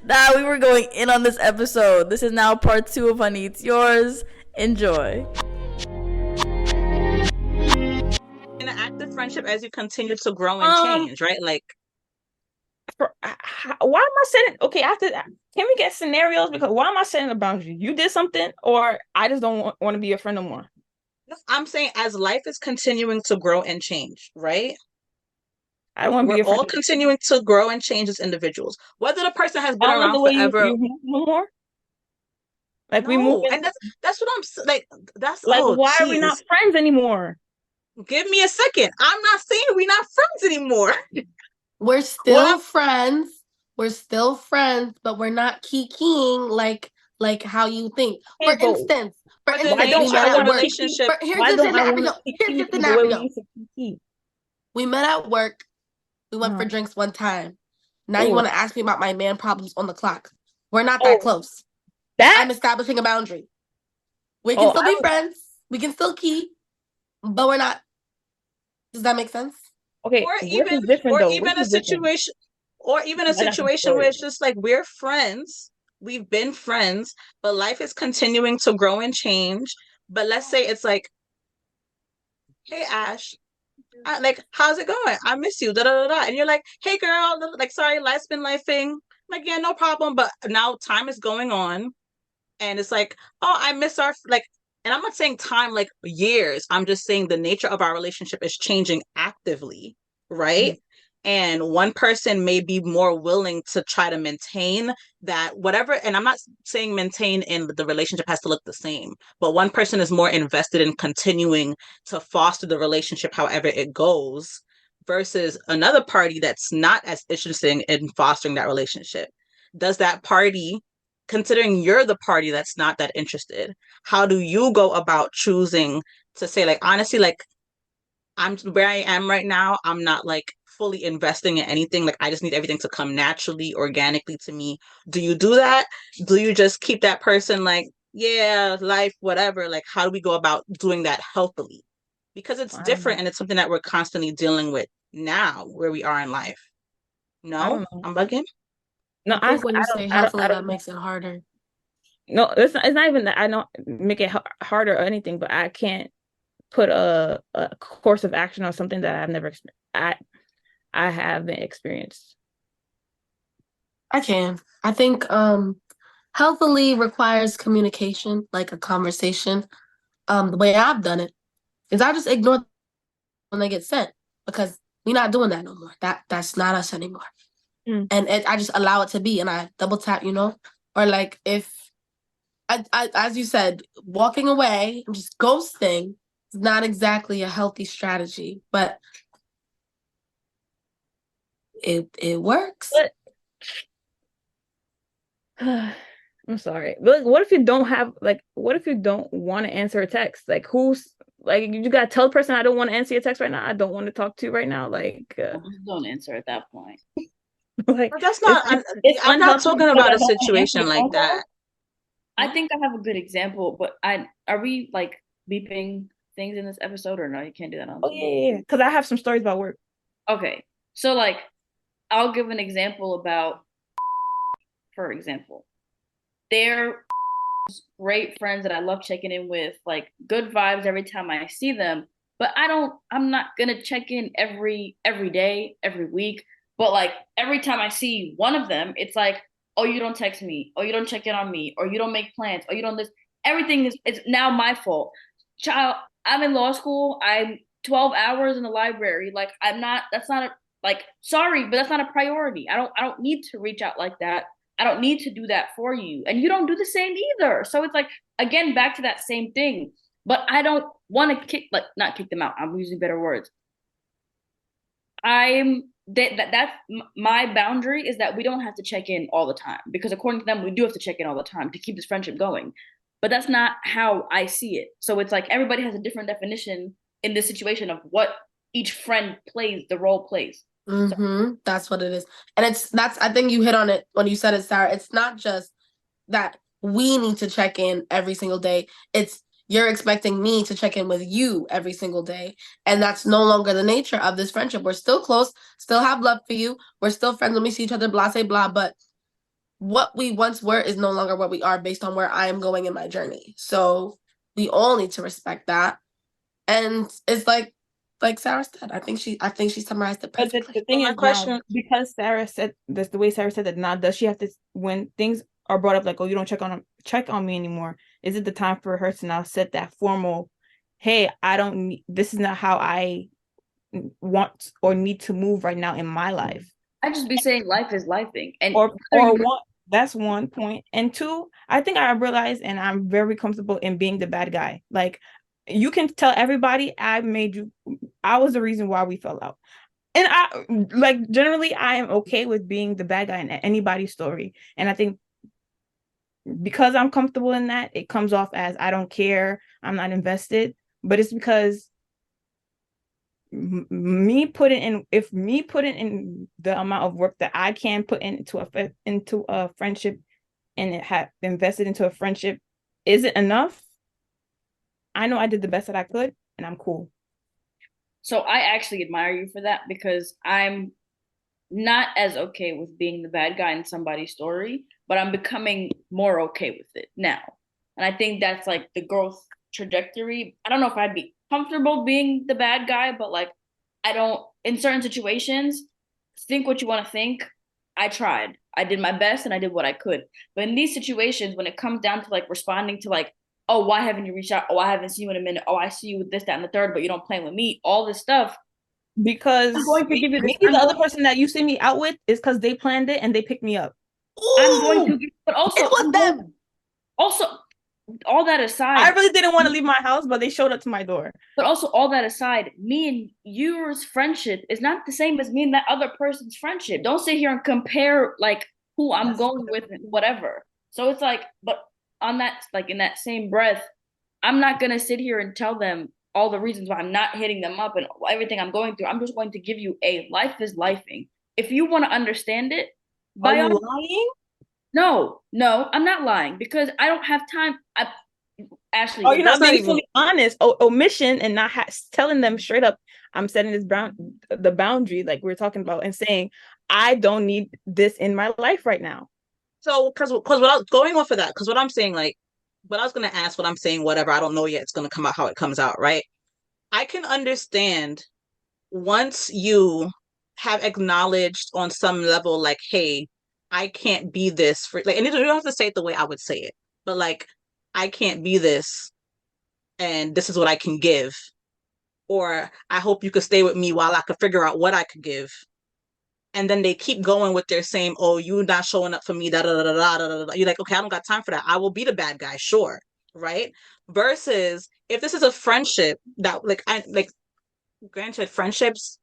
Nah, we were going in on this episode. This is now part 2 of Honey It's Yours. Enjoy. In an active friendship as you continue to grow and Um, change, right? Like, why am I setting? Okay, after that, can we get scenarios? Because why am I setting a boundary? You did something, or I just don't want to be your friend no more. I'm saying as life is continuing to grow and change, right? I don't want to be We're your friend. all continuing to grow and change as individuals. Whether the person has I been don't like around the way forever, you move no more. Like we move no. in, And that's what like that's like oh why are we not jeez. friends anymore? Give me a second. I'm not saying we're not friends anymore. We're still friends. We're still friends, but we're not kikiing like how you think. For Hey, instance, But the we nature met of the at work. relationship, Here's why the don't I want scenario. to keep Here's the the way we scenario. used to keep? We met at work. We went for drinks one time. Now you want to ask me about my man problems on the clock. We're not that close. I'm establishing a boundary. We can still be friends. We can still keep, but we're not. Does that make sense? Okay, or even different though. even a situation, or even a I got some situation where stories. it's just like we're friends, we've been friends, but life is continuing to grow and change. But let's say it's like, hey Ash, like how's it going? I miss you, da da da da. And you're like, hey girl, like sorry, life's been lifing. Like yeah, no problem. But now time is going on, and it's like, oh, I miss our like. And I'm not saying time like years. I'm just saying the nature of our relationship is changing actively, right? Mhm. And one person may be more willing to try to maintain that whatever. And I'm not saying maintain in the relationship has to look the same, but one person is more invested in continuing to foster the relationship however it goes versus another party that's not as interested in fostering that relationship. Does that party, considering you're the party that's not that interested, how do you go about choosing to say, like, honestly, like, I'm where I am right now, I'm not like fully investing in anything. Like, I just need everything to come naturally, organically to me. Do you do that? Do you just keep that person like, yeah, life, whatever? Like, how do we go about doing that healthily? Because it's different and it's something that we're constantly dealing with now where we are in life. I No, don't know. I'm bugging. No, I think when you say healthily, I that don't. makes it harder. No, it's not even that I don't make it harder or anything, but I can't put a course of action on something that I've never I haven't experienced. I can. I think healthily requires communication, like a conversation. The way I've done it is I just ignore when they get sent because we're not doing that no more. That's not us anymore. And I just allow it to be, and I double tap, or like if I as you said, walking away and just ghosting is not exactly a healthy strategy, but it works. I'm sorry. But like, what if you don't have like what if you don't want to answer a text? Like who's like you gotta tell the person I don't want to answer your text right now. I don't want to talk to you right now. Like don't answer at that point. like But that's not, I'm not talking about a situation like that. I think I have a good example, but are we like beeping things in this episode or no? You can't do that on. Oh yeah. Because I have some stories about work. Okay, so like, I'll give an example about, for example, they're great friends that I love checking in with, like good vibes every time I see them. But I'm not gonna check in every day, every week. But like every time I see one of them, it's like, oh, you don't text me, or you don't check in on me, or you don't make plans, or you don't this. Everything is it's now my fault. Child, I'm in law school. I'm 12 hours in the library. Like I'm not. That's not a like. Sorry, but that's not a priority. I don't need to reach out like that. I don't need to do that for you. And you don't do the same either. So it's like, again, back to that same thing. But I don't want to not kick them out. I'm using better words. That's my boundary is that we don't have to check in all the time because according to them, we do have to check in all the time to keep this friendship going. But that's not how I see it. So it's like everybody has a different definition in this situation of what each friend plays, the role plays. That's what it is. And I think you hit on it when you said it, Sarah. It's not just that we need to check in every single day. It's you're expecting me to check in with you every single day. And that's no longer the nature of this friendship. We're still close, still have love for you. We're still friends when we see each other, blah, say blah. But what we once were is no longer what we are based on where I am going in my journey. So we all need to respect that. And it's like Sarah said, I think she summarized it But perfectly. the thing my is now, question- because Sarah said this, the way Sarah said that, now does she have to, when things are brought up like, oh, you don't check on me anymore, is it the time for her to now set that formal, hey, I don't need, this is not how I want or need to move right now in my life? I just be saying life is lifing, and Or one, that's one point. And two, I think I realize, and I'm very comfortable in being the bad guy. Like, you can tell everybody I was the reason why we fell out. And I, like, generally I am okay with being the bad guy in anybody's story. And I think because I'm comfortable in that, it comes off as I don't care, I'm not invested. But it's because me putting in the amount of work that I can put into a friendship, and it have invested into a friendship, isn't enough. I know I did the best that I could, and I'm cool. So I actually admire you for that, because I'm not as okay with being the bad guy in somebody's story, but I'm becoming more okay with it now. And I think that's like the growth trajectory. I don't know if I'd be comfortable being the bad guy, but like, I don't, in certain situations, think what you want to think. I tried. I did my best and I did what I could. But in these situations, when it comes down to like responding to like, oh, why haven't you reached out? Oh, I haven't seen you in a minute. Oh, I see you with this, that, and the third, but you don't play with me. All this stuff. Because I'm going to give you this. maybe the other person that you see me out with is because they planned it and they picked me up. I'm going to give, but also, It was them. Also, all that aside, I really didn't want to leave my house, but they showed up to my door. but also all that aside, me and yours friendship is not the same as me and that other person's friendship. Don't sit here and compare like who I'm going with and whatever. So it's like, but on that, like in that same breath, I'm not gonna sit here and tell them all the reasons why I'm not hitting them up and everything I'm going through. I'm just going to give you a life is lifing. If you want to understand it, Are by you all, lying? no, I'm not lying, because I don't have time. Ashley, Are you not That's being not fully honest? Omission and not telling them straight up, I'm setting the boundary like we're talking about, and saying, I don't need this in my life right now. So, because what I was going off of that, because what I'm saying, like, what I was gonna ask, what I'm saying, whatever, I don't know yet. It's gonna come out how it comes out, right? I can understand once you have acknowledged on some level, like, hey, I can't be this for like, and you don't have to say it the way I would say it, but like, I can't be this, and this is what I can give, or I hope you could stay with me while I could figure out what I could give. And then they keep going with their same, oh, you not showing up for me, da da da da da da. You're like, okay, I don't got time for that. I will be the bad guy, sure, right? Versus if this is a friendship that, like, granted, friendships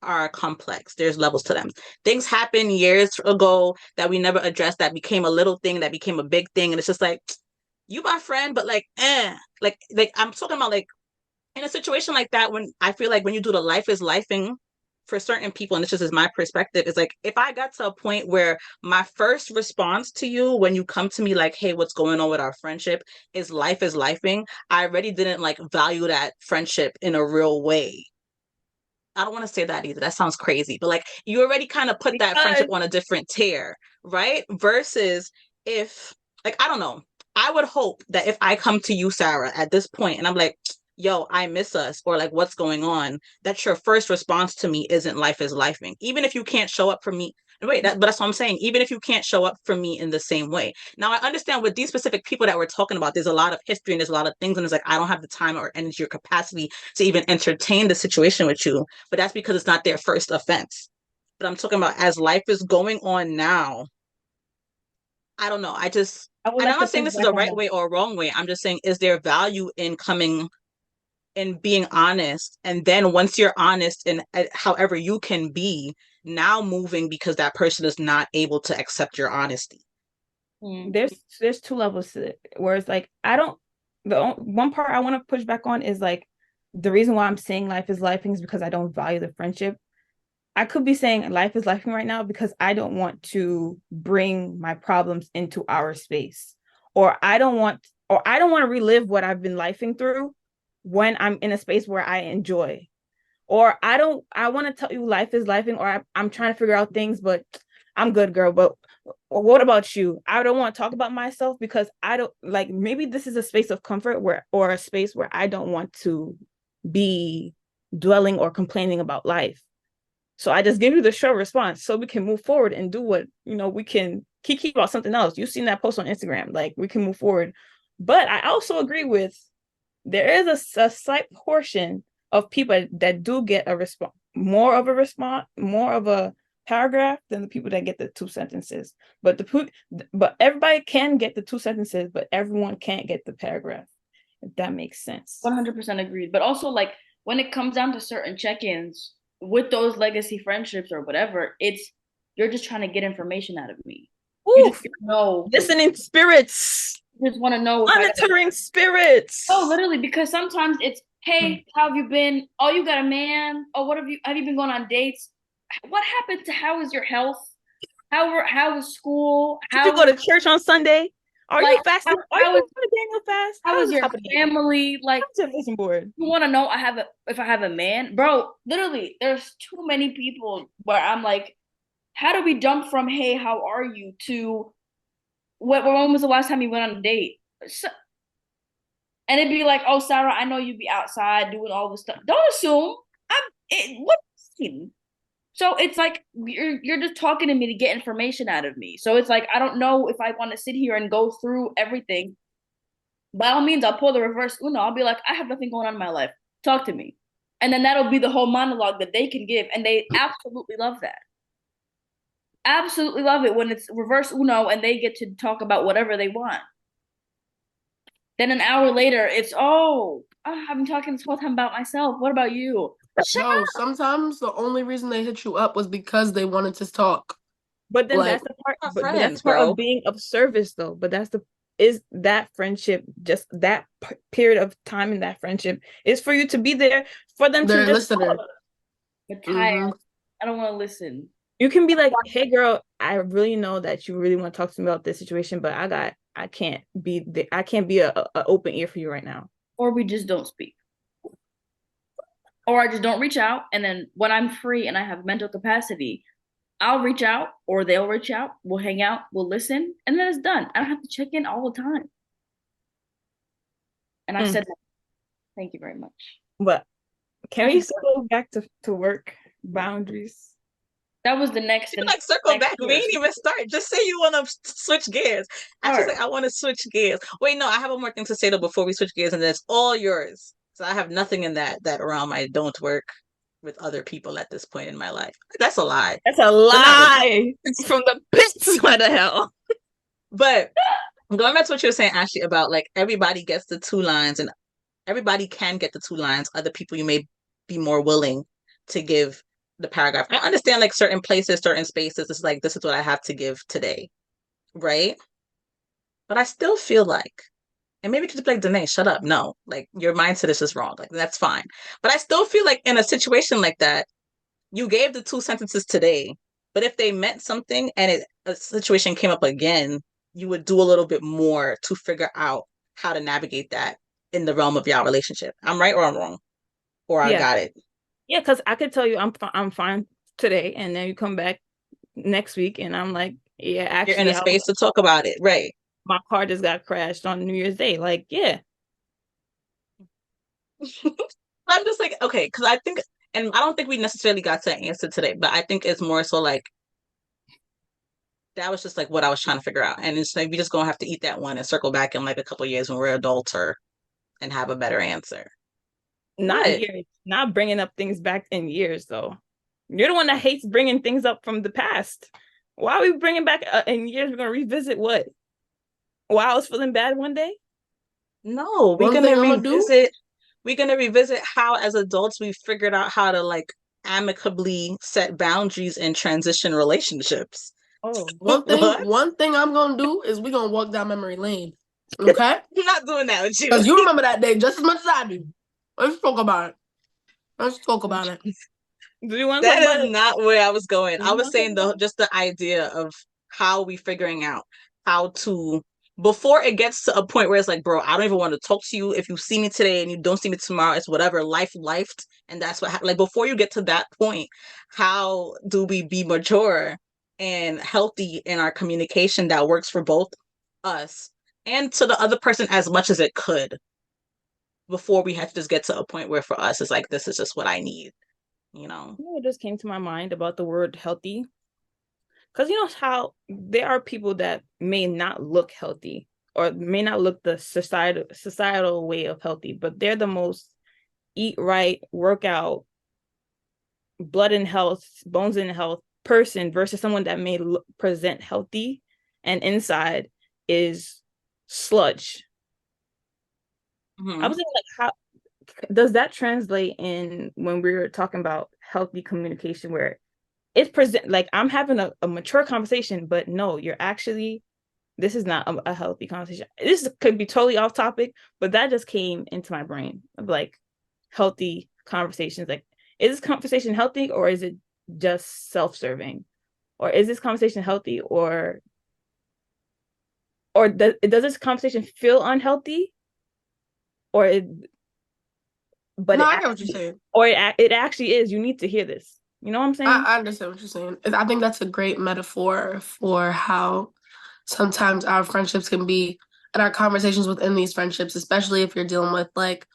are complex. There's levels to them. Things happen years ago that we never addressed, that became a little thing, that became a big thing, and it's just like, you my friend, but like, like I'm talking about like in a situation like that, when I feel like when you do the life is lifing for certain people, and this just is my perspective, is like if I got to a point where my first response to you when you come to me like, hey, what's going on with our friendship, is lifing, I already didn't like value that friendship in a real way. I don't want to say that either. That sounds crazy, but like you already kind of put that friendship on a different tier, right? Versus if, like, I don't know, I would hope that if I come to you, Sarah, at this point, and I'm like, yo, I miss us, or like, what's going on, that your first response to me isn't life is lifing. Even if you can't show up for me. But that's what I'm saying. Even if you can't show up for me in the same way. Now, I understand with these specific people that we're talking about, there's a lot of history and there's a lot of things. And it's like, I don't have the time or energy or capacity to even entertain the situation with you. But that's because it's not their first offense. But I'm talking about as life is going on now. I don't know. And I'm not saying this is a right way or a wrong way. I'm just saying, is there value in coming and being honest? And then once you're honest and however you can be, now moving because that person is not able to accept your honesty. There's two levels to it, where it's like, the one part I want to push back on is like, the reason why I'm saying life is lifing is because I don't value the friendship. I could be saying life is lifing right now because I don't want to bring my problems into our space, or I don't want to relive what I've been lifing through when I'm in a space where I enjoy. Or I want to tell you life is lifing, or I'm trying to figure out things, but I'm good, girl. But Well, what about you? I don't want to talk about myself because I don't like, maybe this is a space of comfort where, or a space where I don't want to be dwelling or complaining about life. So I just give you the short response so we can move forward and do what, we can keep about something else. You've seen that post on Instagram, like we can move forward. But I also agree with, there is a slight portion of people that do get a response, more of a paragraph than the people that get the 2 sentences. But everybody can get the 2 sentences, but everyone can't get the paragraph, if that makes sense. 100% agreed. But also, like, when it comes down to certain check-ins with those legacy friendships or whatever, you're just trying to get information out of me. You just know. Listening spirits. You just want to know. Monitoring spirits. Oh, literally, because sometimes it's, hey, how have you been? Oh, you got a man? Oh, have you been going on dates? What happened to, how is your health? How is school? Did you go to church on Sunday? Are you fasting? Are you how going to Daniel fast? How is your family? Like, vision board. You want to know if I have a man? Bro, literally, there's too many people where I'm like, how do we jump from, hey, how are you, to when was the last time you went on a date? So, and it'd be like, oh, Sarah, I know you'd be outside doing all this stuff. Don't assume. What? So it's like, you're just talking to me to get information out of me. So it's like, I don't know if I want to sit here and go through everything. By all means, I'll pull the reverse Uno. I'll be like, I have nothing going on in my life. Talk to me. And then that'll be the whole monologue that they can give. And they absolutely love that. Absolutely love it when it's reverse Uno and they get to talk about whatever they want. Then an hour later, it's, I've been talking this whole time about myself. What about you? No, sometimes the only reason they hit you up was because they wanted to talk. But then Like, that's the part. But friends, that's part bro. of being of service, though. But is that friendship, just that period of time in that friendship, is for you to be there for them they're to just listening. talk. I'm tired. Mhm. I don't want to listen. You can be like, hey, girl, I really know that you really want to talk to me about this situation, but I can't be a open ear for you right now. Or we just don't speak. Or I just don't reach out. And then when I'm free and I have mental capacity, I'll reach out or they'll reach out. We'll hang out. We'll listen. And then it's done. I don't have to check in all the time. And I said, thank you very much. But can we go back to work boundaries? That was the next. Circle back. We ain't even start. Just say you want to switch gears. Actually, I want to switch gears. Wait, no, I have one more thing to say though before we switch gears, and that's all yours. So I have nothing in that realm. I don't work with other people at this point in my life. That's a lie. That's a lie. It's from the pits. What the hell? But going back to what you were saying, Ashley, about like everybody gets the 2 lines, and everybody can get the 2 lines. Other people you may be more willing to give the paragraph. I understand like certain places, certain spaces, it's like, this is what I have to give today, right? But I still feel like, and maybe just be like, Danae, shut up. No, like your mindset is just wrong. Like that's fine. But I still feel like in a situation like that, you gave the 2 sentences today, but if they meant something and a situation came up again, you would do a little bit more to figure out how to navigate that in the realm of your relationship. I'm right or I'm wrong? Or I got it. Yeah, because I could tell you I'm fine today, and then you come back next week, and I'm like, yeah, actually, you're in a space to talk about it, right? My car just got crashed on New Year's Day. Like, yeah. I'm just like, okay, because I think, and I don't think we necessarily got to an answer today, but I think it's more so like, that was just like what I was trying to figure out. And it's like, we just gonna have to eat that one and circle back in like a couple of years when we're adults and have a better answer. Not bringing up things back in years, though. You're the one that hates bringing things up from the past. Why are we bringing back in years? We're going to revisit what? While I was feeling bad one day? No, we're going to revisit. We're going to revisit how, as adults, we figured out how to like amicably set boundaries in transition relationships. Oh, one thing I'm going to do is we're going to walk down memory lane. Okay? I'm not doing that with you. Because you remember that day just as much as I do. Let's talk about it. Do you want that is not where I was going. I was saying just the idea of how we figuring out how to, before it gets to a point where it's like, bro, I don't even want to talk to you. If you see me today and you don't see me tomorrow, it's whatever, lifed. And that's what happened. Like before you get to that point, how do we be mature and healthy in our communication that works for both us and to the other person as much as it could before we had to just get to a point where for us it's like, this is just what I need, you know? You know what just came to my mind about the word healthy? Because you know how there are people that may not look healthy or may not look the societal way of healthy, but they're the most eat right, work out, blood and health, bones in health person versus someone that may present healthy and inside is sludge. I was thinking, like, how does that translate in when we're talking about healthy communication where it's present like I'm having a mature conversation, but no, you're actually this is not a healthy conversation. This could be totally off topic, but that just came into my brain of like healthy conversations. Like, is this conversation healthy or is it just self-serving? Or is this conversation healthy or does this conversation feel unhealthy? Or it but No, it I get what actually, you're saying. or it actually is. You need to hear this. You know what I'm saying? I understand what you're saying. I think that's a great metaphor for how sometimes our friendships can be and our conversations within these friendships, especially if you're dealing with like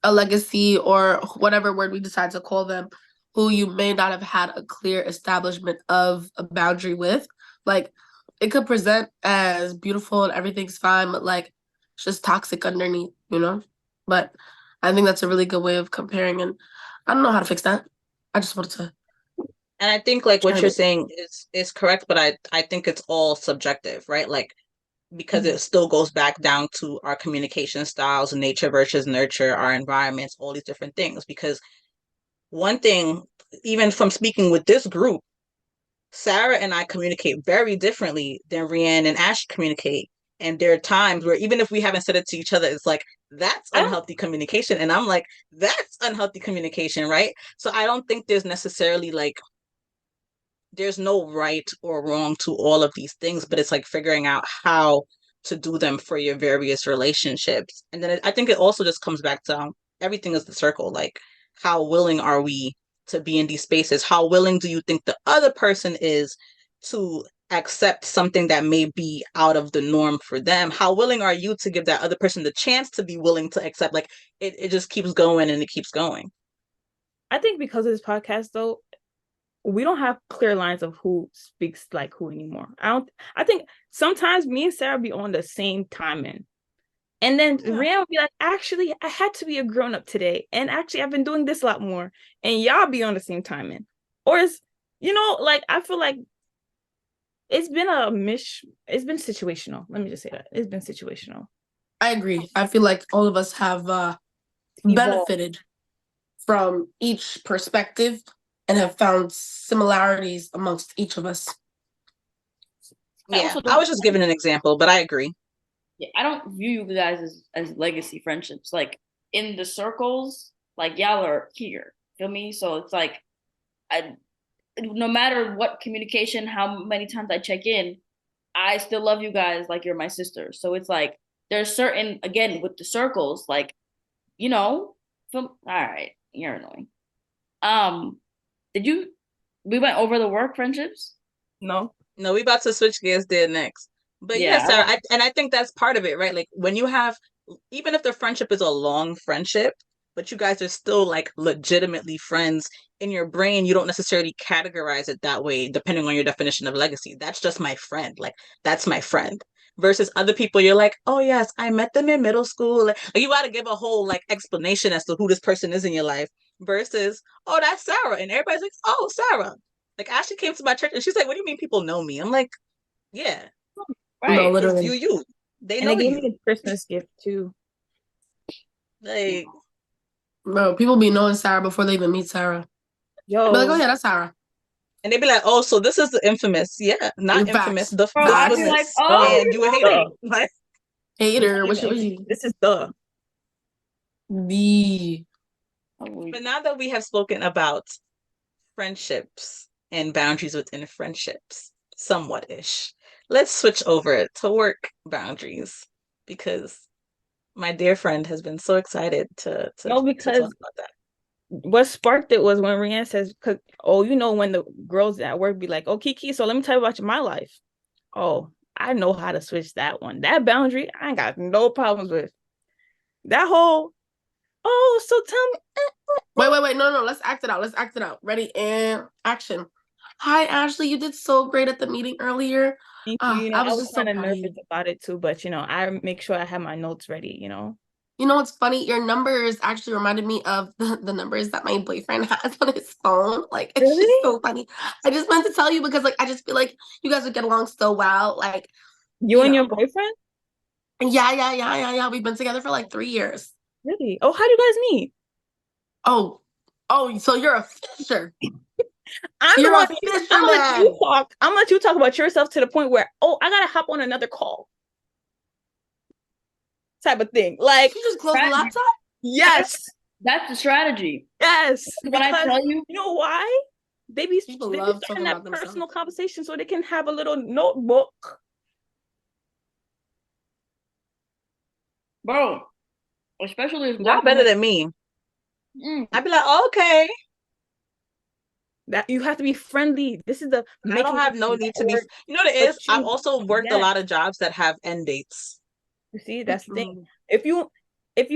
a legacy or whatever word we decide to call them, who you may not have had a clear establishment of a boundary with. Like, it could present as beautiful and everything's fine, but like it's just toxic underneath, you know? But I think that's a really good way of comparing, and I don't know how to fix that. I just wanted to. And I think like what Chime you're in. saying is correct, but I think it's all subjective, right? Like, because Mhm. it still goes back down to our communication styles, nature versus nurture, our environments, all these different things. Because one thing, even from speaking with this group, Sarah and I communicate very differently than Rianne and Ash communicate. And there are times where even if we haven't said it to each other, it's like, that's I don't unhealthy communication. And I'm like, that's unhealthy communication, right? So I don't think there's necessarily like, there's no right or wrong to all of these things, but it's like figuring out how to do them for your various relationships. And then I think it also just comes back to everything is the circle. Like, how willing are we to be in these spaces? How willing do you think the other person is to accept something that may be out of the norm for them? How willing are you to give that other person the chance to be willing to accept? Like, it just keeps going and it keeps going. I think because of this podcast though, we don't have clear lines of who speaks like who anymore. I think sometimes me and Sarah be on the same timing. And then Yeah. Rand would be like, actually, I had to be a grown up today. And actually, I've been doing this a lot more. And y'all be on the same timing. Or it's, like, I feel like it's been it's been situational. Let me just say that. It's been situational. I agree. I feel like all of us have benefited from each perspective and have found similarities amongst each of us. Yeah, I was just giving an example, but I agree. Yeah, I don't view you guys as legacy friendships. Like in the circles, like y'all are here. Feel me? So it's like no matter what communication, how many times I check in, I still love you guys like you're my sister. So it's like there's certain again with the circles, like, all right, you're annoying. We went over the work friendships? No. No, we about to switch gears there next. But yeah, Sarah, I think that's part of it, right? Like when you have, even if the friendship is a long friendship, but you guys are still like legitimately friends, in your brain, you don't necessarily categorize it that way, depending on your definition of legacy. That's just my friend. Like, that's my friend. Versus other people, you're like, oh yes, I met them in middle school. Like you got to give a whole like explanation as to who this person is in your life. Versus, oh, that's Sarah, and everybody's like, oh, Sarah. Like Ashley came to my church and she's like, what do you mean people know me? I'm like, yeah, Right. No, 'cause literally. you. They And know they gave you. me a Christmas gift too. Like, Bro, people be knowing Sarah before they even meet Sarah. Yo. Be like, oh yeah, that's Sarah. and they be like, oh, so this is the infamous. Yeah, not Facts. infamous. The Bro, I'd be infamous. like, oh, And you a hater. Like, Hater. This is the. but now that we have spoken about friendships and boundaries within friendships, somewhat ish, let's switch over to work boundaries because my dear friend has been so excited to No, talk because about that. what sparked it was when Rihanna says, "Cause when the girls at work be like, oh Kiki, so let me tell you about my life." Oh, I know how to switch that one. That boundary, I ain't got no problems with. That whole, oh, so tell me. Wait. No. Let's act it out. Ready and action. Hi, Ashley. You did so great at the meeting earlier. Thank you. I I was was just so kind of proud of you. nervous about it too, but I make sure I have my notes ready. You know what's funny? Your numbers actually reminded me of the numbers that my boyfriend has on his phone. Like, it's just Really? so funny. I just meant to tell you because, like, I just feel like you guys would get along so well. Like, You you and your know. boyfriend? Yeah. We've been together for like 3 years. Really? Oh, how do you guys meet? Oh, so you're a fisher. I'm You're a I'm gonna let you fisherman. talk. I'm gonna let you talk about yourself to the point where, oh, I gotta hop on another call. Type of thing. Like, You just close the Strategy. laptop? yes. That's the strategy. Yes. When I Because tell you, you know why? They be People they be love starting talking that about themselves. personal conversation so they can have a little notebook. bro, especially as Y'all black better women, than me. mm, I'd be like, okay. That you have to be friendly. This is the I don't have no need to be. You know what it is? But I've also worked a yes. lot of jobs that have end dates. You see, that's the thing. If you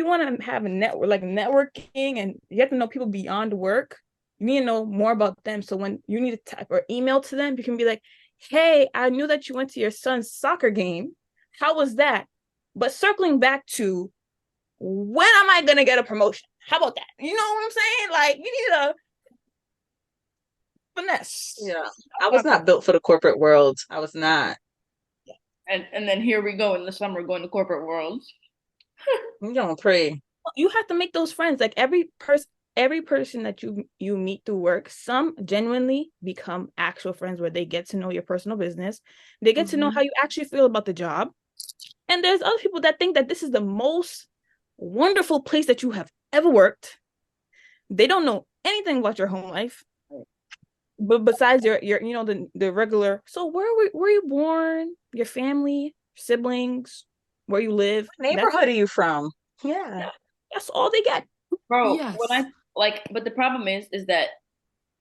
want to have a network, like networking, and you have to know people beyond work, you need to know more about them. So when you need to type or email to them, you can be like, hey, I knew that you went to your son's soccer game. How was that? But circling back to, when am I gonna get a promotion? How about that? You know what I'm saying? Like, you need a finesse. Yeah, I was not built for the corporate world. I was not. and then here we go in the summer going to corporate world. You don't pray. You have to make those friends. Like, every person that you meet through work, some genuinely become actual friends where they get to know your personal business. They get to know how you actually feel about the job. And there's other people that think that this is the most wonderful place that you have ever worked. They don't know anything about your home life, but besides your the regular. So where were you born? Your family, siblings, where you live? What neighborhood are you from? Yeah. That's all they get. Bro, Yes. but the problem is that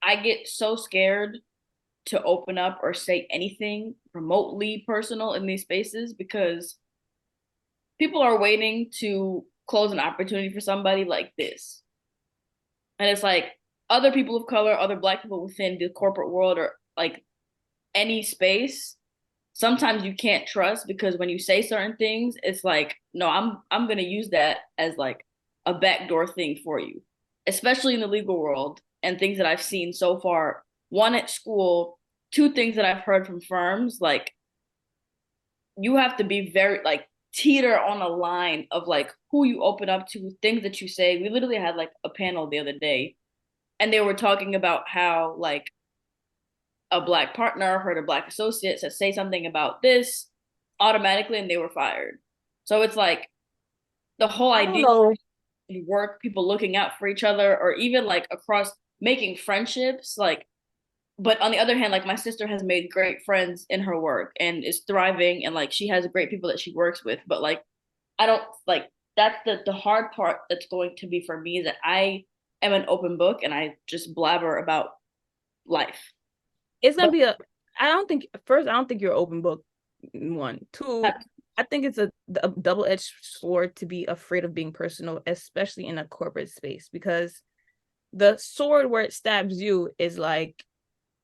I get so scared to open up or say anything remotely personal in these spaces because people are waiting to close an opportunity for somebody like this. And it's like other people of color, other black people within the corporate world or like any space, sometimes you can't trust because when you say certain things, it's like, no, I'm gonna use that as like a backdoor thing for you, especially in the legal world and things that I've seen so far. One, at school, two things that I've heard from firms, like you have to be very like teeter on a line of like who you open up to, things that you say. We literally had like a panel the other day and they were talking about how like a black partner heard a black associate say something about this automatically and they were fired. So it's like the whole idea of work, people looking out for each other, or even like across making friendships, like, but on the other hand, like my sister has made great friends in her work and is thriving and like she has great people that she works with. But like I don't like that's the hard part that's going to be for me is that I am an open book and I just blabber about life. It's gonna be I don't think you're an open book. One, two, I think it's a double-edged sword to be afraid of being personal, especially in a corporate space, because the sword where it stabs you is like,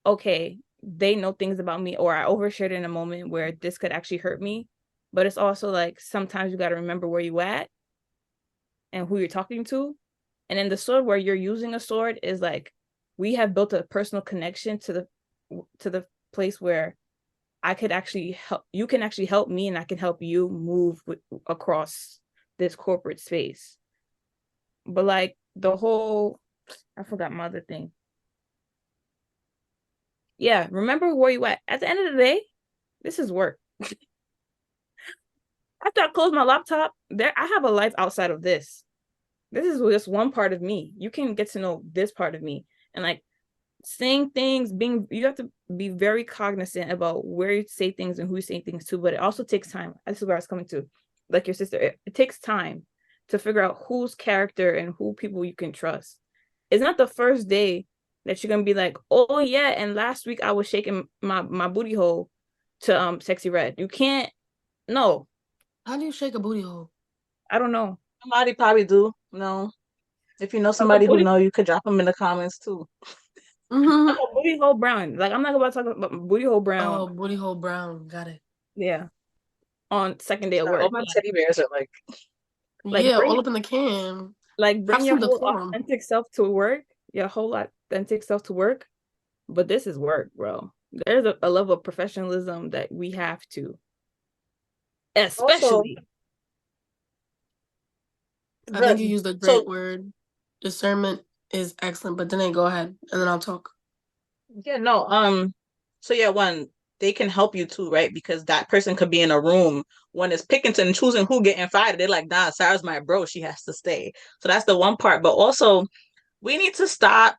okay, they know things about me, or I overshared in a moment where this could actually hurt me. But it's also like sometimes you got to remember where you at and who you're talking to. And then the sword where you're using a sword is like, we have built a personal connection to the place where I could actually help. You can actually help me, and I can help you move across this corporate space. But like the whole, I forgot my other thing. Yeah, remember where you at. At the end of the day, this is work. After I close my laptop, I have a life outside of this. This is just one part of me. You can get to know this part of me, and like saying things, you have to be very cognizant about where you say things and who you say things to, but it also takes time. This is where I was coming to. Like your sister, it takes time to figure out whose character and who people you can trust. it's not the first day that you're gonna be like, oh yeah, and last week I was shaking my booty hole to Sexy Red. You can't. No, How do you shake a booty hole? I don't know. Somebody probably do. No. If you know Like a somebody who booty, know, you could drop them in the comments too. like a booty hole brown. Like I'm not about to talk about booty hole brown. Oh, booty hole brown. Got it. Yeah, on second day of All work. my teddy bears are like, Like Yeah, bring all up in the can. like bring Have your some whole decorum. authentic self to work. Your whole authentic self to work. But this is work, bro. There's a level of professionalism that we have to, especially. I think you used a great so word. Discernment is excellent, but then go ahead and then I'll talk. yeah, no, so yeah, one, they can help you too, right? Because that person could be in a room when it's picking and choosing who getting fired. They're like, nah, Sarah's my bro, she has to stay. So that's the one part. But also, we need to stop.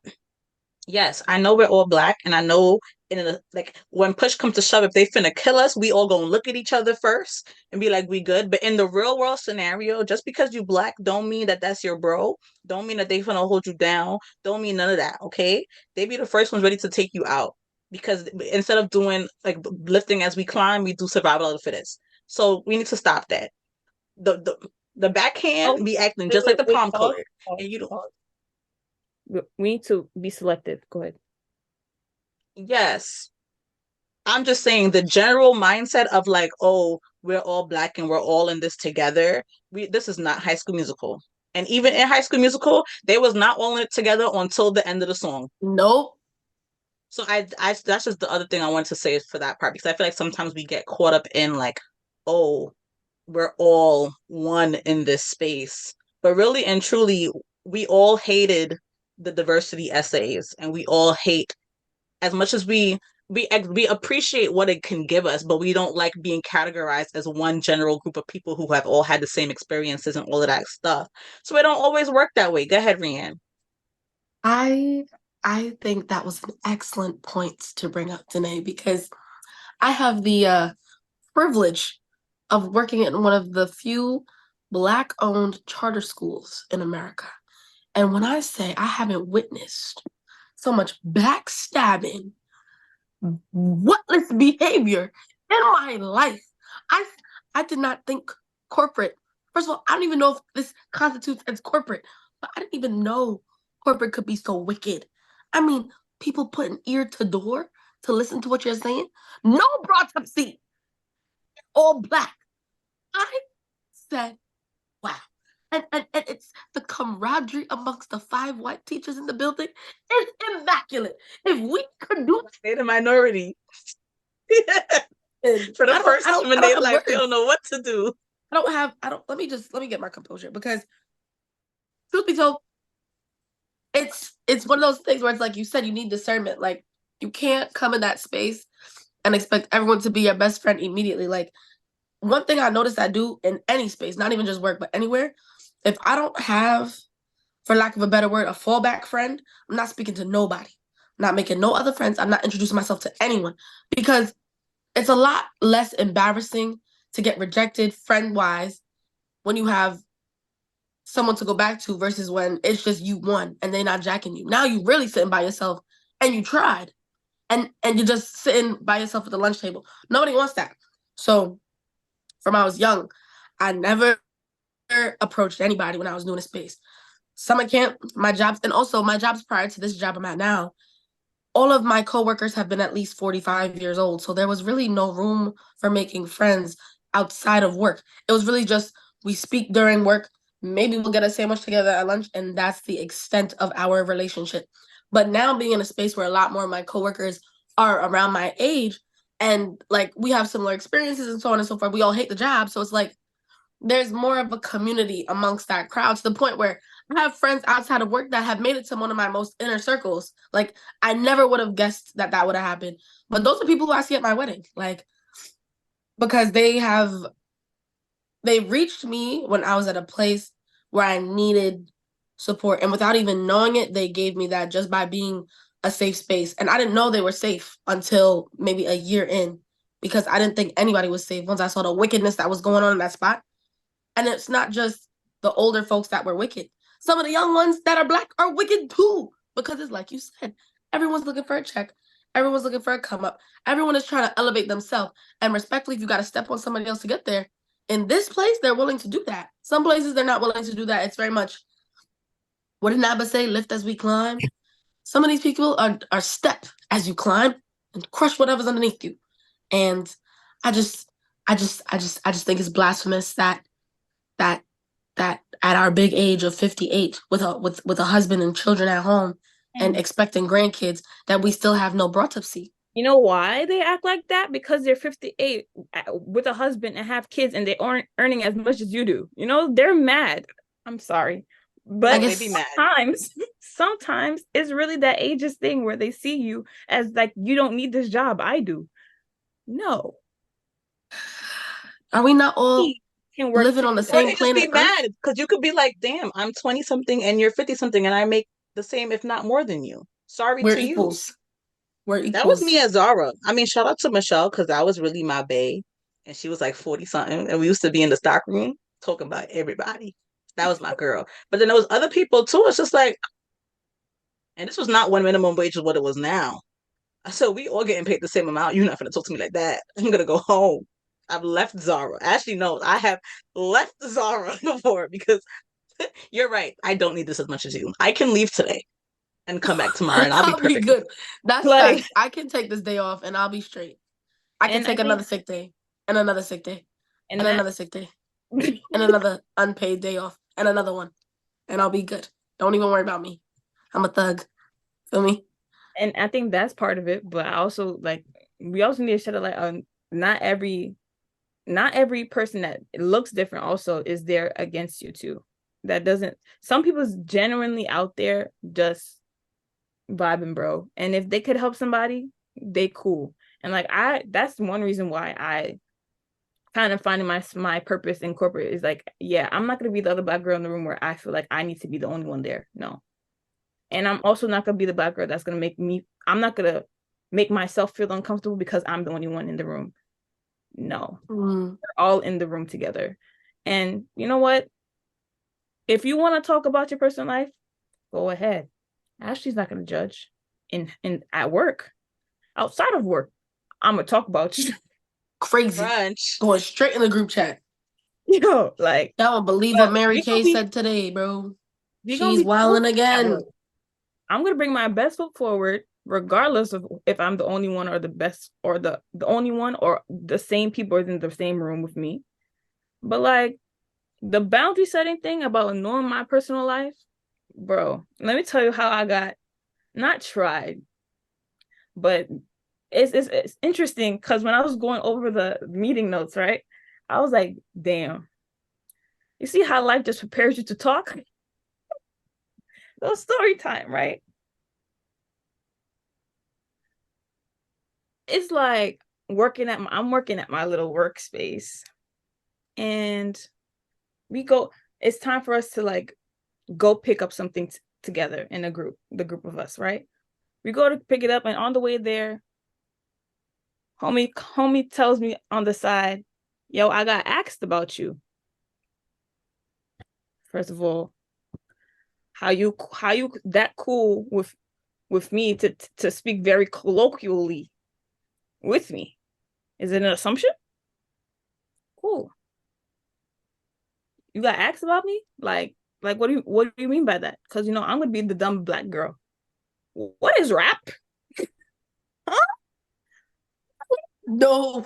Yes, I know we're all black, and I know like when push comes to shove, if they finna kill us, we all gonna look at each other first and be like, we good. But in the real world scenario, just because you black don't mean that that's your bro. Don't mean that they finna hold you down. Don't mean none of that. Okay, they be the first ones ready to take you out because instead of doing like lifting as we climb, we do survival of the fittest. So we need to stop that. The backhand be acting just like the palm Pause, color, and you don't. pause. We need to be selective. Go ahead. Yes. I'm just saying the general mindset of like, oh, we're all black and we're all in this together. This is not High School Musical. And even in High School Musical, they was not all in it together until the end of the song. Nope. So I that's just the other thing I want to say for that part, because I feel like sometimes we get caught up in like, oh, we're all one in this space. But really and truly, we all hated the diversity essays, and we all hate, as much as we appreciate what it can give us, but we don't like being categorized as one general group of people who have all had the same experiences and all of that stuff. So it don't always work that way. Go ahead, Rianne. I think that was an excellent point to bring up, Danae, because I have the privilege of working in one of the few Black-owned charter schools in America. And when I say I haven't witnessed so much backstabbing, whatless behavior in my life, I did not think corporate. First of all, I don't even know if this constitutes as corporate, but I didn't even know corporate could be so wicked. I mean, people putting ear to door to listen to what you're saying. No brought up seat. All black. I said, wow. And it's the camaraderie amongst the 5 white teachers in the building is immaculate. If we could do They're the minority. For the first time in their life, they don't know what to do. Let me get my composure, because truth be told, it's one of those things where it's like you said, you need discernment. Like, you can't come in that space and expect everyone to be your best friend immediately. Like, one thing I noticed I do in any space, not even just work, but anywhere, if I don't have, for lack of a better word, a fallback friend, I'm not speaking to nobody. I'm not making no other friends. I'm not introducing myself to anyone, because it's a lot less embarrassing to get rejected friend-wise when you have someone to go back to versus when it's just you one and they're not jacking you. Now you really sitting by yourself and you tried, and you're just sitting by yourself at the lunch table. Nobody wants that. So from I was young, I never approached anybody when I was doing a space. Summer camp, my jobs, and also my jobs prior to this job I'm at now, all of my coworkers have been at least 45 years old. So there was really no room for making friends outside of work. It was really just, we speak during work, maybe we'll get a sandwich together at lunch, and that's the extent of our relationship. But now being in a space where a lot more of my coworkers are around my age, and like we have similar experiences and so on and so forth, we all hate the job. So it's like there's more of a community amongst that crowd, to the point where I have friends outside of work that have made it to one of my most inner circles. Like, I never would have guessed that would have happened. But those are people who I see at my wedding. Like, because they reached me when I was at a place where I needed support. And without even knowing it, they gave me that just by being a safe space. And I didn't know they were safe until maybe a year in, because I didn't think anybody was safe once I saw the wickedness that was going on in that spot. And it's not just the older folks that were wicked. some of the young ones that are black are wicked too. Because it's like you said, everyone's looking for a check. Everyone's looking for a come up. Everyone is trying to elevate themselves. And respectfully, if you got to step on somebody else to get there, in this place, they're willing to do that. Some places, they're not willing to do that. It's very much, what did Naba say? Lift as we climb. Some of these people are step as you climb and crush whatever's underneath you. And I just think it's blasphemous that at our big age of 58 with a husband and children at home and expecting grandkids that we still have no autopsy. You know why they act like that? Because they're 58 with a husband and have kids and they aren't earning as much as you do. You know, they're mad. I'm sorry. But guess- They be mad. sometimes it's really that ageist thing where they see you as like, you don't need this job. I do. No. Are we not all We can work living on the Or same they just be planet Earth? mad because you could be like, damn, I'm 20 something and you're 50 something and I make the same, if not more than you. Sorry We're to equals. We're equals. That was me at Zara. I mean, shout out to Michelle because that was really my bae. And she was like 40 something. And we used to be in the stock room talking about everybody. That was my girl. But then there was other people too. It's just like, and this was not when minimum wage is what it was now. So we all getting paid the same amount. You're not gonna talk to me like that. I'm gonna go home. I've left Zara. Ashley knows I have left Zara before because you're right. I don't need this as much as you. I can leave today and come back tomorrow and I'll be perfect. good. That's Like- facts. I can take this day off and I'll be straight. I can And I take think- another sick day and another sick day And and that- another sick day and another unpaid day off and another one. And I'll be good. Don't even worry about me. I'm a thug. Feel me? and I think that's part of it. But I also like, we also need to shed a light on not every person that looks different also is there against you too. That doesn't, some people's genuinely out there just vibing, bro. And if they could help somebody, they cool. And like that's one reason why I kind of finding my purpose in corporate is like, yeah, I'm not gonna be the other black girl in the room where I feel like I need to be the only one there. No. And I'm also not gonna be the black girl that's gonna I'm not gonna make myself feel uncomfortable because I'm the only one in the room. No. Mm. We're all in the room together. And you know what? If you want to talk about your personal life, go ahead. Ashley's not gonna judge. In at work. Outside of work, I'm gonna talk about you. Crazy. Brunch. Going straight in the group chat. Yo, like Y'all don't believe But what Mary we gonna Kay be- said today, bro. we gonna She's be wilding cool at again. work. I'm gonna bring my best foot forward, regardless of if I'm the only one or the best or the only one or the same people are in the same room with me. But like the boundary setting thing about knowing my personal life, bro, let me tell you how I got not tried, but it's interesting because when I was going over the meeting notes, right, I was like, damn, you see how life just prepares you to talk? No story time, right? It's like I'm working at my little workspace and it's time for us to like go pick up something together in the group of us, right? We go to pick it up and on the way there, homie tells me on the side, yo, I got asked about you. First of all, how you that cool with me to speak very colloquially with me? Is it an assumption? Cool. You got asked about me? Like what do you mean by that? Because you know I'm gonna be the dumb black girl. What is rap? Huh? No.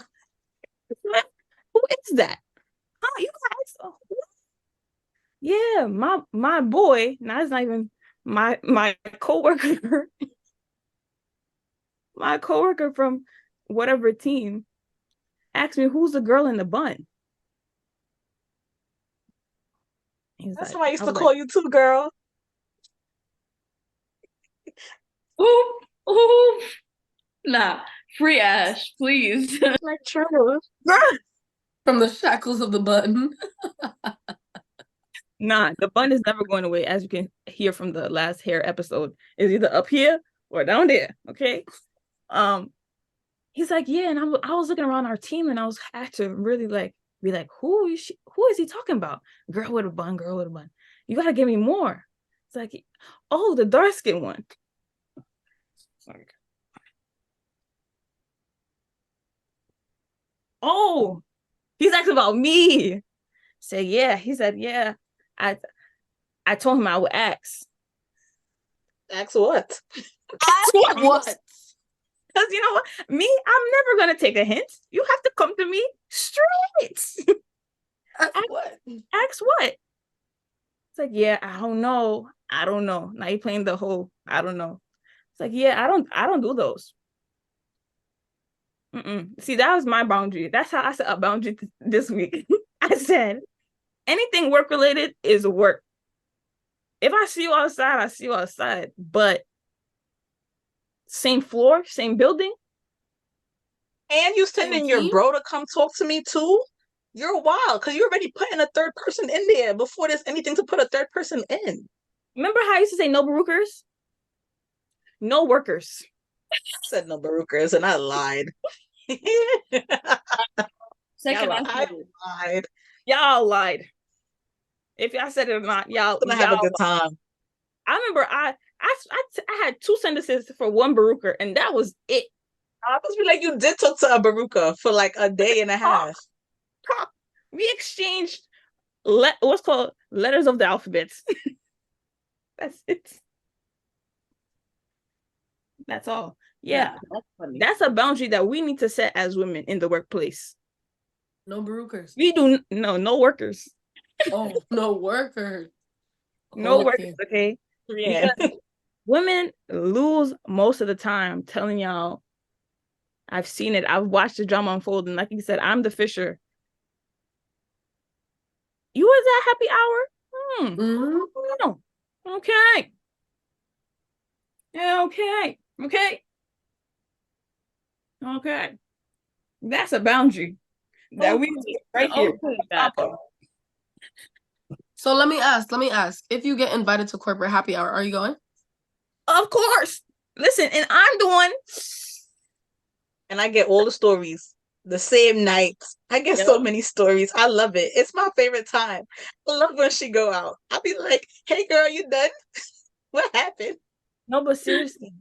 Who is that? Huh? You got asked? Oh, what? Yeah, my boy. Now it's not even my coworker. My coworker from whatever team asked me who's the girl in the bun. That's how I used to call you too, girl. Ooh, nah, free Ash, please. Like Trevor. From the shackles of the button. Nah, the bun is never going away, as you can hear from the last hair episode. It's either up here or down there. Okay. He's like, yeah, and I was looking around our team, and I had to really like be like, who is he talking about? Girl with a bun, girl with a bun. You gotta give me more. It's like, oh, the dark skin one. Sorry. Oh, he's asking about me. Say, yeah. He said, yeah. I told him I would ask. Ask what? What? Because you know what? Me, I'm never gonna take a hint. You have to come to me straight. What? Ask what? It's like, yeah, I don't know. Now you playing the whole I don't know. It's like, yeah, I don't do those. See, that was my boundary. That's how I set a boundary this week. I said, anything work related is work. If I see you outside, I see you outside. But same floor, same building. And you sending your bro to come talk to me too? You're wild because you're already putting a third person in there before there's anything to put a third person in. Remember how I used to say no barukers? No workers. I said no barukers and I lied. Second, I lied. Y'all lied. If y'all said it or not, y'all gonna have a good time. I remember I had 2 sentences for one baruker, and that was it. I must be like, you did talk to a baruka for like a day and a half. We exchanged what's called letters of the alphabet. That's it. That's all. Yeah. That's a boundary that we need to set as women in the workplace. No barukers. We do no workers. Oh, no workers. No workers, okay? Yeah. Because women lose most of the time telling y'all, I've seen it. I've watched the drama unfold. And like you said, I'm the fisher. You was at happy hour? No. Okay. Yeah, okay. Okay. That's a boundary that we need right here. So let me ask, if you get invited to corporate happy hour, are you going? Of course. Listen, and I'm the one. And I get all the stories the same night. I get so many stories. I love it. It's my favorite time. I love when she go out. I'll be like, hey girl, you done? What happened? No, but seriously,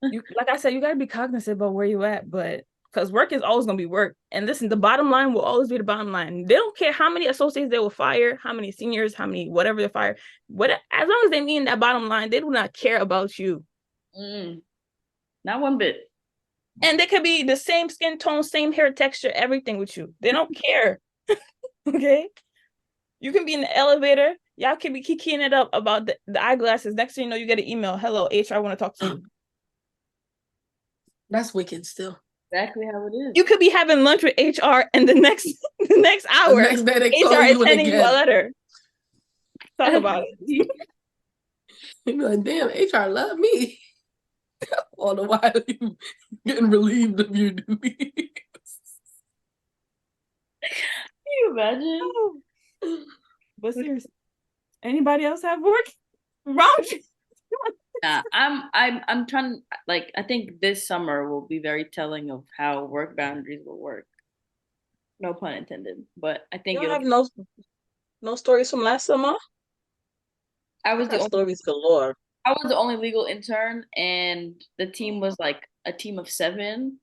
like I said, you gotta be cognizant about where you at, but because work is always gonna be work. And listen, the bottom line will always be the bottom line. They don't care how many associates they will fire, how many seniors, how many whatever they fire. As long as they mean that bottom line, they do not care about you. Not one bit. And they could be the same skin tone, same hair texture, everything with you. They don't care. Okay? You can be in the elevator. Y'all can be kicking it up about the eyeglasses. Next thing you know, you get an email. Hello, HR, I want to talk to you. That's wicked still. Exactly how it is. You could be having lunch with HR and the next hour, The next day they call HR is you sending you a again. letter. Talk about it. You be like, damn, HR love me. All the while you getting relieved of your duties. Can you imagine? But seriously, anybody else have work? Wrong. Nah, I'm trying. Like, I think this summer will be very telling of how work boundaries will work. No pun intended, but I think You have no stories from last summer. I was the stories galore. I was the only legal intern, and the team was like a team of 7,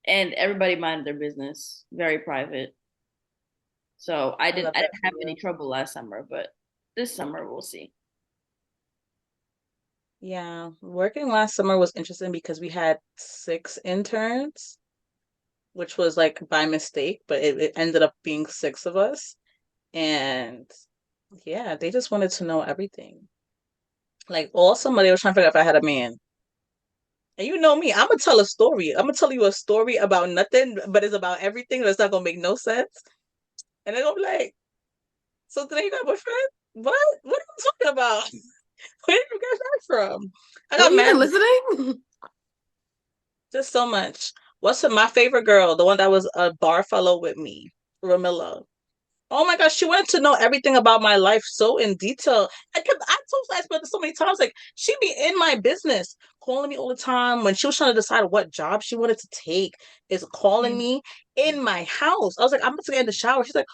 and everybody minded their business, very private. So I didn't have any trouble last summer, but this summer we'll see. Yeah, working last summer was interesting because we had 6 interns, which was like by mistake, but it ended up being 6 of us. And yeah, they just wanted to know everything. Like all summer they were trying to figure out if I had a man. And you know me, I'm gonna tell a story. I'm gonna tell you a story about nothing, but it's about everything that's not gonna make no sense. And they're gonna be like, so today you got a boyfriend? What are you talking about? Where did you get that from? I got mad listening. Just so much. What's my favorite girl? The one that was a bar fellow with me, Ramilla. Oh my gosh, she wanted to know everything about my life so in detail. I told her about this so many times. Like, she'd be in my business, calling me all the time. When she was trying to decide what job she wanted to take, is calling me in my house. I was like, I'm about to get in the shower. She's like,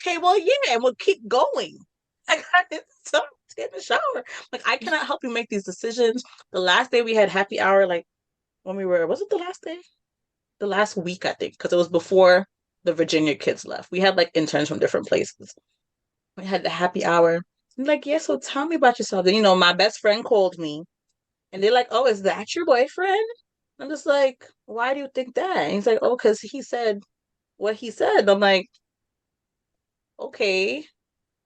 okay, well, yeah, and we'll keep going. I got so to get in the shower. Like, I cannot help you make these decisions. The last day we had happy hour, like when was it the last day? The last week, I think, because it was before the Virginia kids left. We had like interns from different places. We had the happy hour. I'm like, yeah, so tell me about yourself. And, my best friend called me and they're like, oh, is that your boyfriend? I'm just like, why do you think that? And he's like, oh, because he said what he said. I'm like, okay,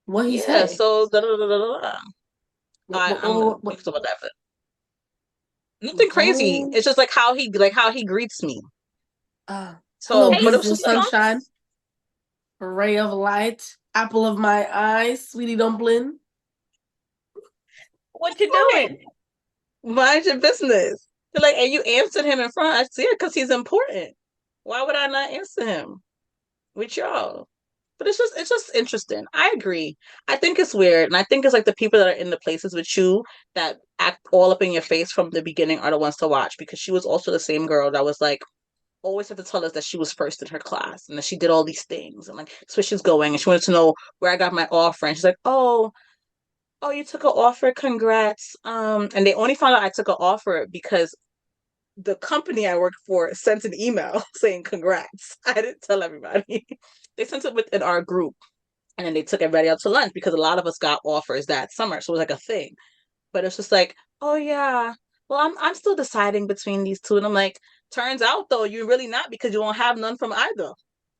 What he yeah, say? so da da da da da. I'm What- about that. Nothing crazy. Oh, It's just like how he greets me. hello, So, but it Hey, was beams of just like, sunshine, ray of light, apple of my eye, sweetie dumpling. what you doing? mind your business. They're like, and you answered him in front. I see it because he's important. Why would I not answer him with y'all? But it's just interesting. I agree. I think it's weird, and I think it's like the people that are in the places with you that act all up in your face from the beginning are the ones to watch, because she was also the same girl that was like always had to tell us that she was first in her class and that she did all these things and like that's where she's going, and she wanted to know where I got my offer, and she's like, oh, you took an offer, congrats. And they only found out I took an offer because the company I worked for sent an email saying congrats. I didn't tell everybody. They sent it within our group, and then they took everybody out to lunch because a lot of us got offers that summer, so it was like a thing. But it's just like, oh yeah, well, I'm still deciding between these two, and I'm like, turns out though you're really not, because you won't have none from either.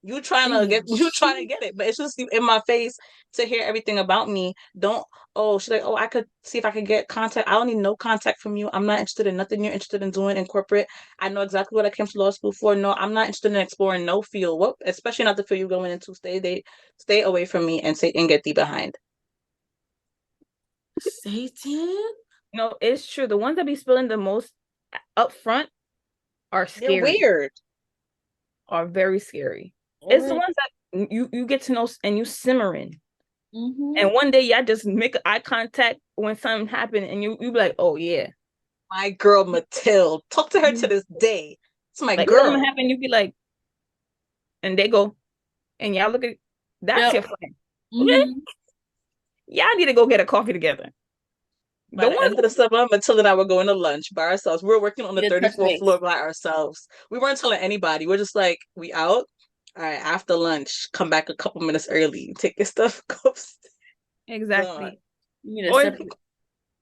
You trying to get it, but it's just in my face to hear everything about me. Don't Oh, she's like, oh, I could see if I could get contact. I don't need no contact from you. I'm not interested in nothing you're interested in doing in corporate. I know exactly what I came to law school for. No, I'm not interested in exploring no field. What, especially not the field you're going into. Stay away from me and get thee behind. Satan? No, it's true. The ones that be spilling the most up front are They're scary. weird. Are very scary. It's the ones that you get to know and you simmering. Mm-hmm. And one day y'all just make eye contact when something happened, and you be like, oh yeah. My girl Matilde. Talk to her to this day. It's my Like girl. something happened, you be like, and they go, and y'all look at that's your friend. Okay? Mm-hmm. Y'all need to go get a coffee together. By the end of the summer, Matilda and I were going to lunch by ourselves. We were working on the Yeah, touch 34th base. floor by ourselves. We weren't telling anybody. We're just like, we out. All right, after lunch, come back a couple minutes early, take your stuff, go. Exactly. You need a Or separate.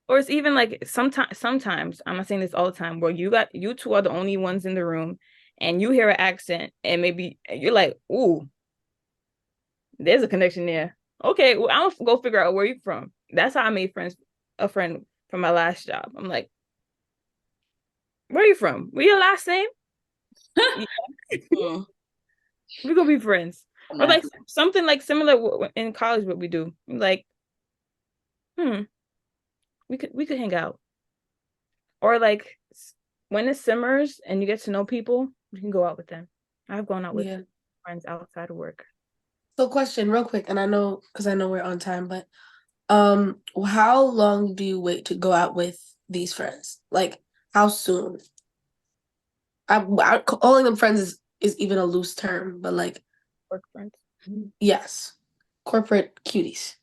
Or it's even like sometimes, I'm not saying this all the time, where you two are the only ones in the room and you hear an accent and maybe you're like, ooh, there's a connection there. Okay, well, I'm gonna go figure out where you're from. That's how I made a friend from my last job. I'm like, where are you from? Where your last name? Mm. We're gonna be friends. Or like something like similar in college, what we do. Like, we could hang out. Or like when it simmers and you get to know people, you can go out with them. I've gone out with friends outside of work. So question real quick, and I know we're on time, but how long do you wait to go out with these friends? Like how soon? Calling them friends is even a loose term, but like Work friends. yes, corporate cuties,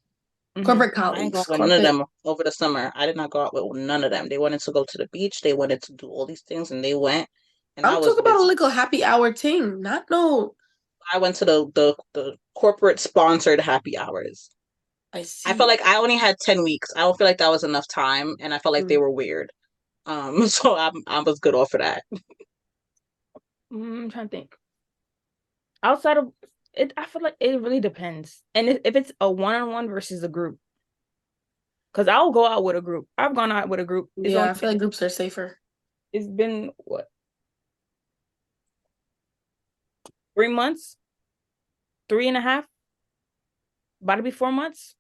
Mhm. corporate I ain't colleagues. going with none of them over the summer. I did not go out with none of them. They wanted to go to the beach. They wanted to do all these things, and they went. And I I'm was talking about a busy. little happy hour thing, not no. I went to the corporate sponsored happy hours. I see. I felt like I only had 10 weeks. I don't feel like that was enough time, and I felt like they were weird. So I was good off of that. I'm trying to think. Outside of it, I feel like it really depends. And if it's a one-on-one versus a group, because I'll go out with a group. I've gone out with a group. I feel like groups are safer. It's been what? 3 months? 3.5? About to be 4 months?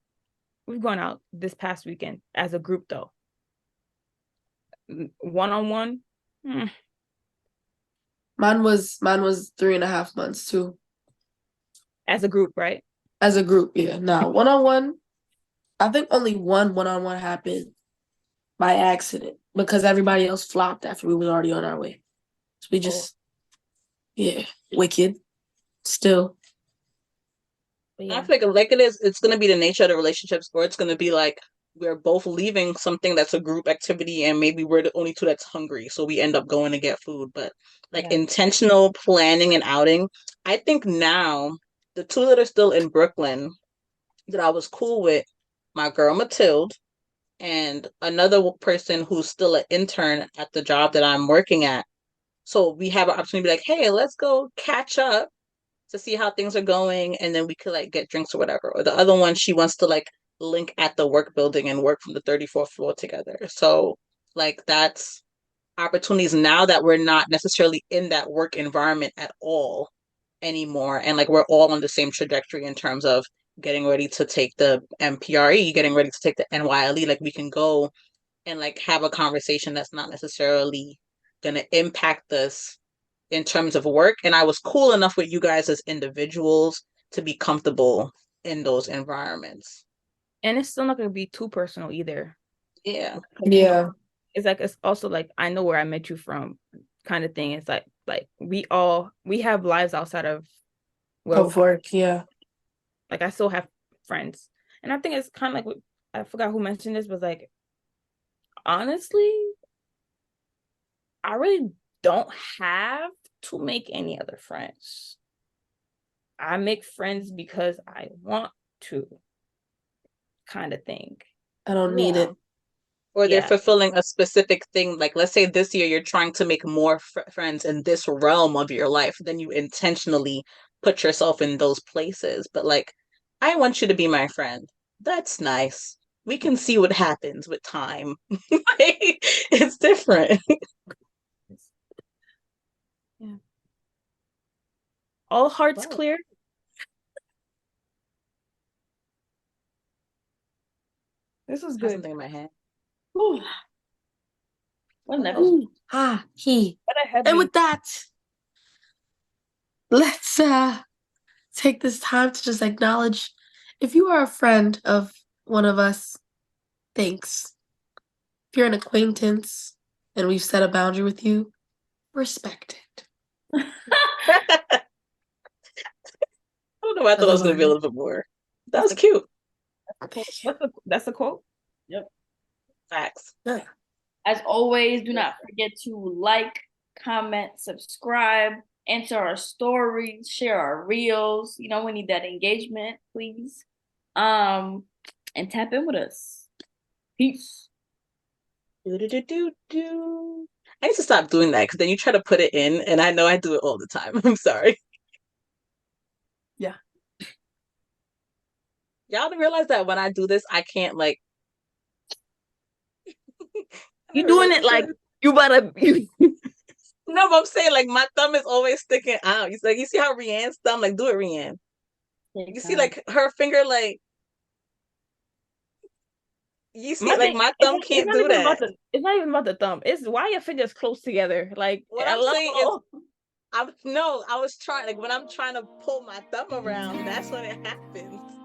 We've gone out this past weekend as a group though. One-on-one? Mine was 3.5 months too. As a group, right? As a group, yeah. Now, one-on-one, I think only one-on-one happened by accident because everybody else flopped after we was already on our way. So we just, wicked. Still. I feel like it is, it's gonna be the nature of the relationships, or it's gonna be like we're both leaving something that's a group activity and maybe we're the only two that's hungry, so we end up going to get food. But like Yeah. intentional planning and outing, I think now the two that are still in Brooklyn that I was cool with, my girl Matilde and another person who's still an intern at the job that I'm working at. So we have an opportunity to be like, hey, let's go catch up to see how things are going, and then we could like get drinks or whatever. Or the other one, she wants to like link at the work building and work from the 34th floor together. So like that's opportunities now that we're not necessarily in that work environment at all anymore. And like we're all on the same trajectory in terms of getting ready to take the MPRE, getting ready to take the NYLE. Like we can go and like have a conversation that's not necessarily gonna impact us in terms of work. And I was cool enough with you guys as individuals to be comfortable in those environments. And it's still not gonna be too personal either. Yeah. Yeah. It's like it's also like I know where I met you from kind of thing. It's like we have lives outside of Of work, yeah. like I still have friends. And I think it's kind of like I forgot who mentioned this, but like honestly, I really don't have to make any other friends. I make friends because I want to, kind of thing. I don't need it. Or they're Yeah. fulfilling a specific thing. Like, let's say this year you're trying to make more friends in this realm of your life, then you intentionally put yourself in those places. But like, I want you to be my friend. That's nice. We can see what happens with time. It's different. Yeah. All hearts Wow. clear. This was Has good. something in my head. Whew. What an episode. Ooh, he. What a heavy. And with that, let's take this time to just acknowledge if you are a friend of one of us, thanks. If you're an acquaintance and we've set a boundary with you, respect it. I don't know. I thought it was going to be a little bit more. That was cute. That's a quote. Facts. Yeah. As always, do not forget to like, comment, subscribe, answer our stories, share our reels. You know, we need that engagement, please. And tap in with us. Peace. Do. I need to stop doing that because then you try to put it in, and I know I do it all the time. I'm sorry. Yeah. Y'all realize that when I do this, I can't like. You doing it like you better. No, but I'm saying like my thumb is always sticking out. It's like you see how Rianne's thumb, like do it, Rianne. You see like her finger, like you see like my thumb can't do that. It's not even about the thumb. It's why your fingers close together. Like What I'm saying is, I was trying like when I'm trying to pull my thumb around, that's when it happens.